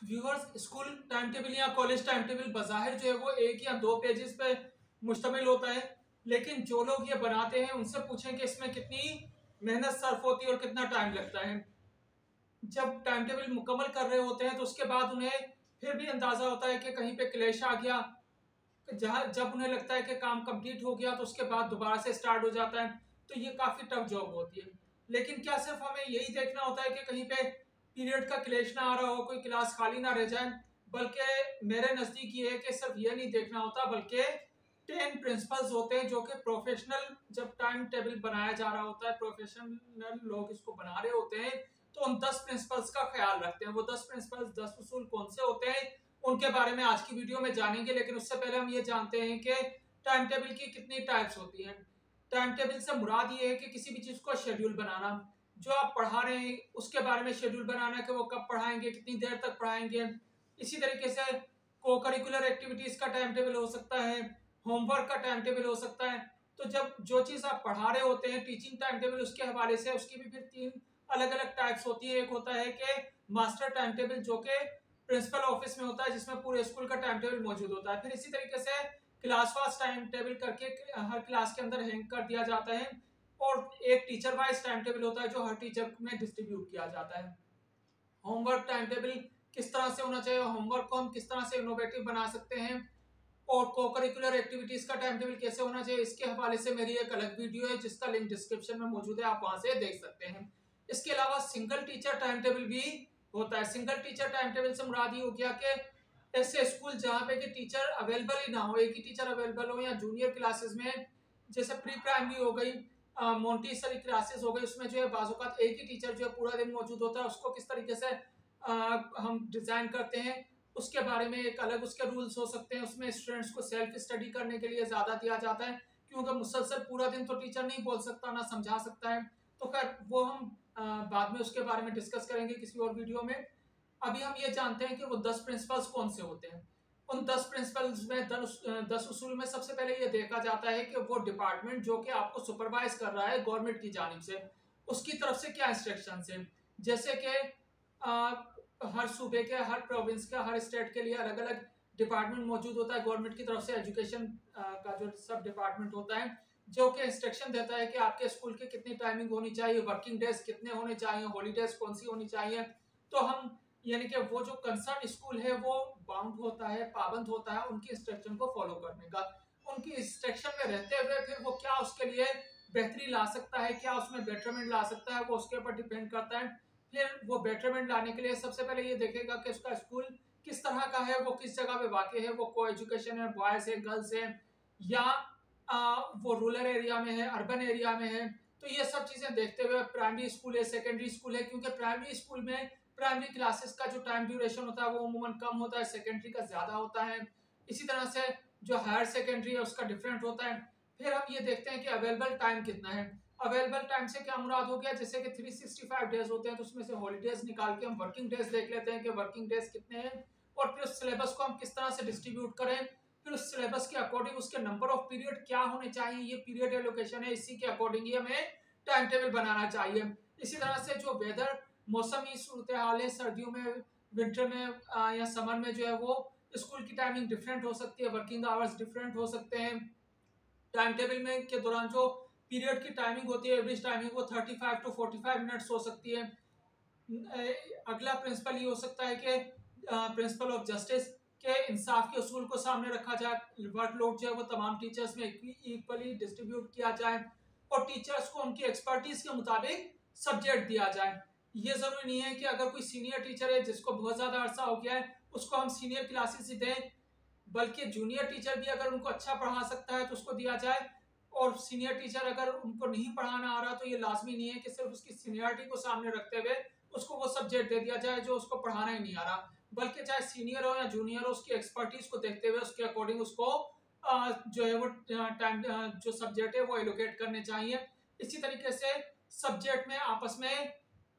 Viewers, school time table या college time table बज़ाहिर जो है वो एक या दो पेजेस पे मुश्तमिल होता है, लेकिन जो लोग ये बनाते हैं उनसे पूछें कि इसमें कितनी मेहनत सर्फ होती है और कितना टाइम लगता है। जब टाइम टेबल मुकम्मल कर रहे होते हैं तो उसके बाद उन्हें फिर भी अंदाजा होता है कि कहीं पे क्लेश आ गया। जहाँ जब उन्हें लगता है कि काम कंप्लीट हो गया तो उसके बाद दोबारा से स्टार्ट हो जाता है। तो ये काफ़ी टफ जॉब होती है। लेकिन क्या सिर्फ हमें यही देखना होता है कि कहीं पे पीरियड का क्लेश ना आ रहा हो, कोई क्लास खाली ना रह जाए? बल्कि मेरे नज़दीक ये है कि सिर्फ ये नहीं देखना होता, बल्कि 10 प्रिंसिपल्स होते हैं जो कि प्रोफेशनल, जब टाइम टेबल बनाया जा रहा होता है, प्रोफेशनल लोग इसको बना रहे होते हैं, तो उन 10 प्रिंसिपल्स का ख्याल रखते हैं। वो 10 प्रिंसिपल्स, 10 उसूल कौन से होते हैं, उनके बारे में आज की वीडियो में जानेंगे। लेकिन उससे पहले हम ये जानते हैं कि टाइम टेबल की कितनी टाइप्स होती हैं। टाइम टेबल से मुराद ये है कि किसी भी चीज़ को शेड्यूल बनाना, जो आप पढ़ा रहे हैं उसके बारे में शेड्यूल बनाना कि वो कब पढ़ाएंगे, कितनी देर तक पढ़ाएंगे। इसी तरीके से को करिकुलर एक्टिविटीज़ का टाइम टेबल हो सकता है, होमवर्क का टाइम टेबल हो सकता है। तो जब जो चीज़ आप पढ़ा रहे होते हैं, टीचिंग टाइम टेबल उसके हवाले से, उसकी भी फिर 3 अलग अलग टाइप्स होती है। एक होता है कि मास्टर टाइम टेबल, जो कि प्रिंसिपल ऑफिस में होता है, जिसमें पूरे स्कूल का टाइम टेबल मौजूद होता है। फिर इसी तरीके से क्लास वाइज टाइम टेबल करके हर क्लास के अंदर हैंग कर दिया जाता है। और एक टीचर वाइज टाइम टेबल होता है जो हर टीचर में डिस्ट्रीब्यूट किया जाता है। होमवर्क टाइम टेबल किस तरह से होना चाहिए, होमवर्क को हम किस तरह से इनोवेटिव बना सकते हैं, और को करिकुलर एक्टिविटीज का टाइम टेबल कैसे होना चाहिए, इसके हवाले से मेरी एक अलग वीडियो है जिसका लिंक डिस्क्रिप्शन में मौजूद है, आप वहां से देख सकते हैं। इसके अलावा सिंगल टीचर टाइम टेबल भी होता है। सिंगल टीचर टाइम टेबल से मुराद ये हो गया कि ऐसे स्कूल जहाँ पे कि टीचर अवेलेबल ही ना हो, एक ही टीचर अवेलेबल हो, या जूनियर क्लासेस में जैसे प्री प्राइमरी हो गई, मोंटेसरी क्लासेस हो गई, उसमें जो है बाज़ एक ही टीचर जो है पूरा दिन मौजूद होता है। उसको किस तरीके से हम डिज़ाइन करते हैं, उसके बारे में एक अलग उसके रूल्स हो सकते हैं। उसमें स्टूडेंट्स को सेल्फ स्टडी करने के लिए ज़्यादा दिया जाता है, क्योंकि मुसलसल पूरा दिन तो टीचर नहीं बोल सकता, ना समझा सकता है। तो खैर वो हम बाद में उसके बारे में डिस्कस करेंगे किसी और वीडियो में। अभी हम ये जानते हैं कि वो 10 प्रिंसिपल्स कौन से होते हैं। उन 10 प्रिंसिपल्स में 10 उसूल में सबसे पहले ये देखा जाता है कि वो डिपार्टमेंट जो कि आपको सुपरवाइज कर रहा है गवर्नमेंट की जानिब से, उसकी तरफ से क्या इंस्ट्रक्शन है। जैसे कि हर सूबे के, हर प्रोविंस के, हर स्टेट के लिए अलग अलग डिपार्टमेंट मौजूद होता है गवर्नमेंट की तरफ से। एजुकेशन का जो सब डिपार्टमेंट होता है, जो कि इंस्ट्रक्शन देता है कि आपके स्कूल की कितनी टाइमिंग होनी चाहिए, वर्किंग डेज कितने होने चाहिए, हॉलीडेज कौन सी होनी चाहिए। तो हम यानी कि वो जो कंसर्न स्कूल है वो बाउंड होता है, पाबंद होता है उनकी इंस्ट्रक्शन को फॉलो करने का। उनकी इंस्ट्रक्शन में रहते हुए फिर वो क्या उसके लिए बेहतरी ला सकता है, क्या उसमें बेटरमेंट ला सकता है, वो उसके ऊपर डिपेंड करता है। फिर वो बेटरमेंट लाने के लिए सबसे पहले ये देखेगा कि उसका स्कूल किस तरह का है, वो किस जगह पे वाक़ई है, वो को एजुकेशन है, बॉयज़ है, गर्ल्स है, या वो रूरल एरिया में है, अर्बन एरिया में है। तो ये सब चीज़ें देखते हुए प्राइमरी स्कूल है, सेकेंडरी स्कूल है, क्योंकि प्राइमरी स्कूल में प्राइमरी क्लासेस का जो टाइम ड्यूरेशन होता है वो अमूमन कम होता है, सेकेंडरी का ज़्यादा होता है। इसी तरह से जो हायर सेकेंडरी है उसका डिफरेंट होता है। फिर हम ये देखते हैं कि अवेलेबल टाइम कितना है। अवेलेबल टाइम से क्या मुराद हो गया, जैसे कि 365 डेज होते हैं तो उसमें से हॉलीडेज निकाल के हम वर्किंग डेज देख लेते हैं कि वर्किंग डेज कितने हैं, और फिर उस सिलेबस को हम किस तरह से डिस्ट्रीब्यूट करें। फिर उस सिलेबस के अकॉर्डिंग उसके नंबर ऑफ पीरियड क्या होने चाहिए, ये पीरियड एलोकेशन है, इसी के अकॉर्डिंग ही हमें टाइम टेबल बनाना चाहिए। इसी तरह से जो वेदर, मौसमी सूरत हाल है, सर्दियों में, विंटर में या समर में जो है वो स्कूल की टाइमिंग डिफरेंट हो सकती है, वर्किंग आवर्स डिफरेंट हो सकते हैं। टाइम टेबल में के दौरान जो पीरियड की टाइमिंग होती है, एवरेज टाइमिंग, वो 35 टू 45 मिनट्स हो सकती है। अगला प्रिंसिपल ये हो सकता है कि प्रिंसिपल ऑफ जस्टिस के इंसाफ के उसूल को सामने रखा जाए। वर्कलोड जो है वो तमाम टीचर्स में इक्वली डिस्ट्रीब्यूट किया जाए, और टीचर्स को उनकी एक्सपर्टीज के मुताबिक सब्जेक्ट दिया जाए। ये जरूरी नहीं है कि अगर कोई सीनियर टीचर है जिसको बहुत ज्यादा अरसा हो गया है उसको हम सीनियर क्लासेस ही दें, बल्कि जूनियर टीचर भी अगर उनको अच्छा पढ़ा सकता है तो उसको दिया जाए। और सीनियर टीचर अगर उनको नहीं पढ़ाना आ रहा तो ये लाजमी नहीं है कि सिर्फ उसकी सीनियरिटी को सामने रखते हुए उसको वो सब्जेक्ट दे दिया जाए जो उसको पढ़ाना ही नहीं आ रहा, बल्कि चाहे सीनियर हो या जूनियर हो, उसकी एक्सपर्टीज को देखते हुए उसके अकॉर्डिंग उसको जो है वो टाइम, जो सब्जेक्ट है वो एलोकेट करने चाहिए। इसी तरीके से सब्जेक्ट में आपस में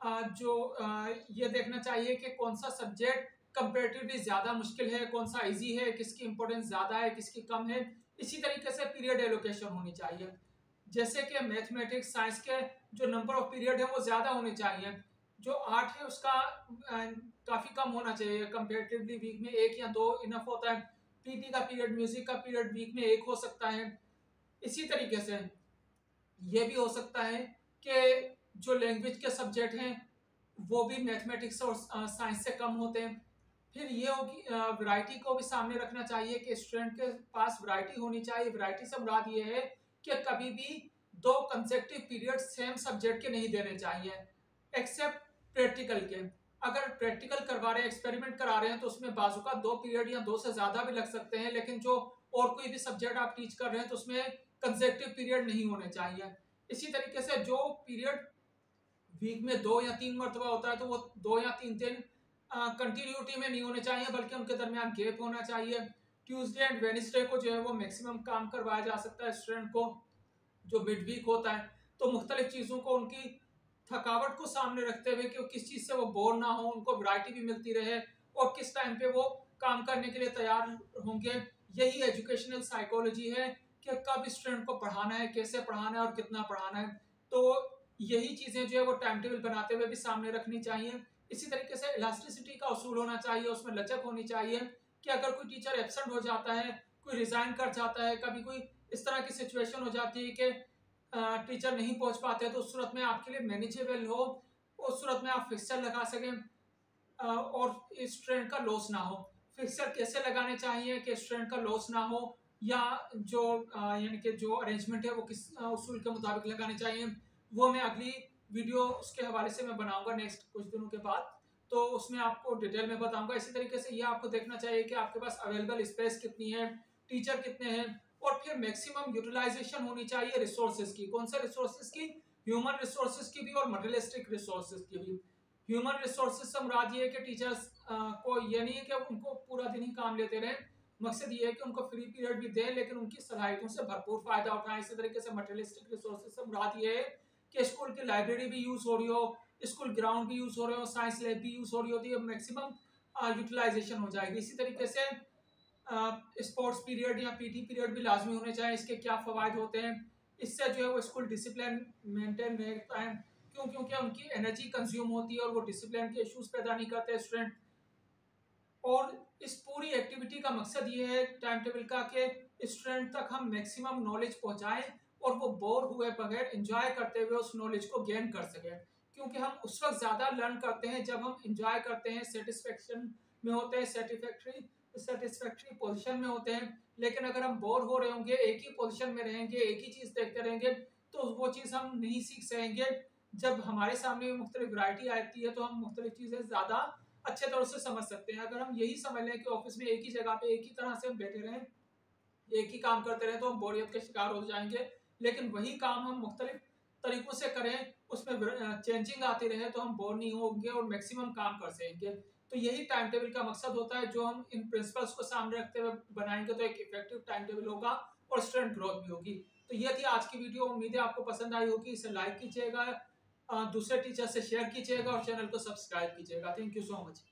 ये देखना चाहिए कि कौन सा सब्जेक्ट कंपेरेटिवली ज्यादा मुश्किल है, कौन सा इजी है, किसकी इंपॉर्टेंस ज्यादा है, किसकी कम है। इसी तरीके से पीरियड एलोकेशन होनी चाहिए। जैसे कि मैथमेटिक्स, साइंस के जो नंबर ऑफ पीरियड है वो ज्यादा होने चाहिए। जो आर्ट है उसका काफ़ी कम होना चाहिए। कंपेरेटिवली वीक में 1 या 2 इनफ होता है। पीटी का पीरियड, म्यूजिक का पीरियड वीक में 1 हो सकता है। इसी तरीके से ये भी हो सकता है कि जो लैंग्वेज के सब्जेक्ट हैं वो भी मैथमेटिक्स और साइंस से कम होते हैं। फिर ये होगी वैरायटी को भी सामने रखना चाहिए कि स्टूडेंट के पास वैरायटी होनी चाहिए। वैरायटी से मुराद ये है कि कभी भी 2 कंसेक्टिव पीरियड सेम सब्जेक्ट के नहीं देने चाहिए एक्सेप्ट प्रैक्टिकल के। अगर प्रैक्टिकल करवा रहे हैं, एक्सपेरिमेंट करा रहे हैं, तो उसमें बाजू का 2 पीरियड या 2 से ज्यादा भी लग सकते हैं, लेकिन जो और कोई भी सब्जेक्ट आप टीच कर रहे हैं तो उसमें कंसेक्टिव पीरियड नहीं होने चाहिए। इसी तरीके से जो पीरियड वीक में 2 या 3 मरतबा होता है तो वो 2 या 3 दिन कंटिन्यूटी में नहीं होने चाहिए, बल्कि उनके दरमियान गैप होना चाहिए। ट्यूसडे एंड वेडनेसडे को जो है वो मैक्सिमम काम करवाया जा सकता है स्टूडेंट को, जो मिड वीक होता है। तो मुख्तलिफ चीज़ों को, उनकी थकावट को सामने रखते हुए कि किस चीज़ से वो बोर ना हो, उनको वैरायटी भी मिलती रहे और किस टाइम पे वो काम करने के लिए तैयार होंगे। यही एजुकेशनल साइकोलॉजी है कि कब स्टूडेंट को पढ़ाना है, कैसे पढ़ाना है और कितना पढ़ाना है। तो यही चीज़ें जो है वो टाइम टेबल बनाते हुए भी सामने रखनी चाहिए। इसी तरीके से इलास्टिसिटी का उसूल होना चाहिए, उसमें लचक होनी चाहिए कि अगर कोई टीचर एब्सेंट हो जाता है, कोई रिजाइन कर जाता है, कभी कोई इस तरह की सिचुएशन हो जाती है कि टीचर नहीं पहुंच पाते, तो उस सूरत में आपके लिए मैनेजेबल हो, उस सूरत में आप फिक्सर लगा सकें और स्टूडेंट का लॉस ना हो। फिक्सर कैसे लगाने चाहिए कि स्टूडेंट का लॉस ना हो, या जो यानी कि जो अरेंजमेंट है वो किस उसूल के मुताबिक लगाने चाहिए, वो मैं अगली वीडियो उसके हवाले से मैं बनाऊंगा नेक्स्ट कुछ दिनों के बाद, तो उसमें आपको डिटेल में बताऊंगा। इसी तरीके से ये आपको देखना चाहिए कि आपके पास अवेलेबल स्पेस कितनी है, टीचर कितने हैं, और फिर मैक्सिमम यूटिलाइजेशन होनी चाहिए रिसोर्सेज की। कौन से रिसोर्सेज की? ह्यूमन रिसोर्सेज की भी और मटेरियलिस्टिक रिसोर्सेज की भी। ह्यूमन रिसोर्सेज से मुराद ये है कि टीचर्स को ये नहीं है कि उनको पूरा दिन ही काम लेते रहें, मकसद ये है कि उनको फ्री पीरियड भी दें लेकिन उनकी सलाहियतों से भरपूर फायदा उठाएं। इसी तरीके से मटेरियलिस्टिक रिसोर्सेज से मुराद ये है कि स्कूल की लाइब्रेरी भी यूज हो रही हो, स्कूल ग्राउंड भी यूज हो रहे हो, साइंस लैब भी यूज हो रही होती है, मैक्सिमम यूटिलाइजेशन हो जाएगी। इसी तरीके से स्पोर्ट्स पीरियड या पीटी पीरियड भी लाजमी होने चाहिए। इसके क्या फ़वाद होते हैं? इससे जो है वो स्कूल डिसिप्लिन मेंटेन रहता है। क्यों? क्योंकि उनकी एनर्जी कंज्यूम होती है और वो डिसिप्लिन के इश्यूज पैदा नहीं करते स्टूडेंट। और इस पूरी एक्टिविटी का मकसद ये है टाइम टेबल का कि स्टूडेंट तक हम मैक्सिमम नॉलेज पहुंचाएं और वो बोर हुए बगैर एंजॉय करते हुए उस नॉलेज को गेन कर सकें। क्योंकि हम उस वक्त ज़्यादा लर्न करते हैं जब हम इंजॉय करते हैं, सेटिस्फेक्शन में होते हैं, सेटिस्फैक्ट्री पोजीशन में होते हैं। लेकिन अगर हम बोर हो रहे होंगे, एक ही पोजीशन में रहेंगे, एक ही चीज़ देखते रहेंगे, तो वो चीज़ हम नहीं सीख सकेंगे। जब हमारे सामने मुख्तलिफ वैरायटी आती है तो हम मुख्तलिफ चीज़ें ज़्यादा अच्छे तरह से समझ सकते हैं। अगर हम यही समझ लें कि ऑफिस में एक ही जगह पे एक ही तरह से हम बैठे रहें, एक ही काम करते रहें, तो हम बोरियत के शिकार हो जाएंगे। लेकिन वही काम हम मुख्तलिफ तरीकों से करें, उसमें चेंजिंग आती रहे, तो हम बोर नहीं होंगे और मैक्सिमम काम कर सकेंगे। तो यही टाइम टेबल का मकसद होता है, जो हम इन प्रिंसिपल्स को सामने रखते हुए बनाएंगे तो एक इफेक्टिव टाइम टेबल होगा और स्टूडेंट ग्रोथ भी होगी। तो ये थी आज की वीडियो, उम्मीद है आपको पसंद आई होगी। इसे लाइक कीजिएगा, दूसरे टीचर से शेयर कीजिएगा और चैनल को सब्सक्राइब कीजिएगा। Thank you so much.